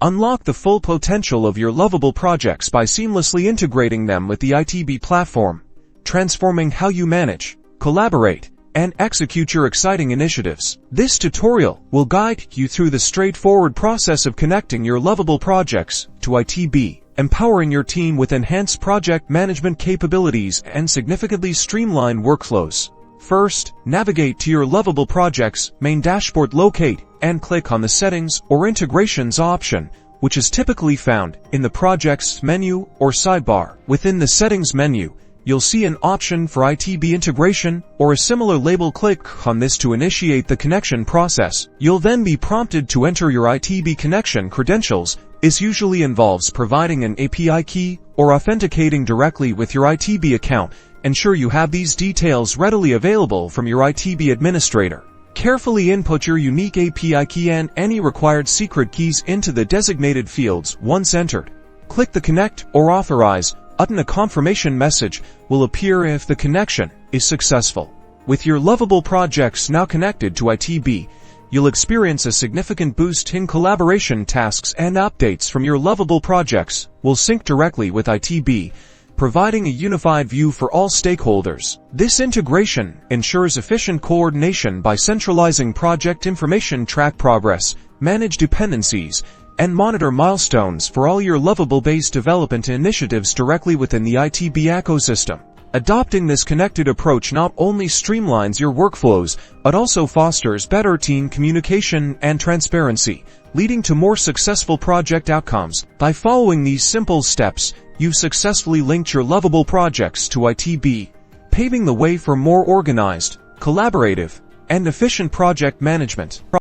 Unlock the full potential of your lovable projects by seamlessly integrating them with the ITB platform, transforming how you manage, collaborate, and execute your exciting initiatives. This tutorial will guide you through the straightforward process of connecting your lovable projects to ITB, empowering your team with enhanced project management capabilities and significantly streamlined workflows. First, navigate to your lovable projects main dashboard. Locate and click on the Settings or Integrations option, which is typically found in the Projects menu or sidebar. Within the Settings menu, you'll see an option for ITB Integration or a similar label. Click on this to initiate the connection process. You'll then be prompted to enter your ITB connection credentials. This usually involves providing an API key or authenticating directly with your ITB account. Ensure you have these details readily available from your ITB administrator. Carefully input your unique API key and any required secret keys into the designated fields. Once entered, click the Connect or Authorize button. A confirmation message will appear if the connection is successful. With your lovable projects now connected to ITB, you'll experience a significant boost in collaboration. Tasks and updates from your lovable projects will sync directly with ITB, providing a unified view for all stakeholders. This integration ensures efficient coordination by centralizing project information, track progress, manage dependencies, and monitor milestones for all your lovable-based development initiatives directly within the ITB ecosystem. Adopting this connected approach not only streamlines your workflows, but also fosters better team communication and transparency, leading to more successful project outcomes. By following these simple steps, you've successfully linked your lovable projects to ITB, paving the way for more organized, collaborative, and efficient project management.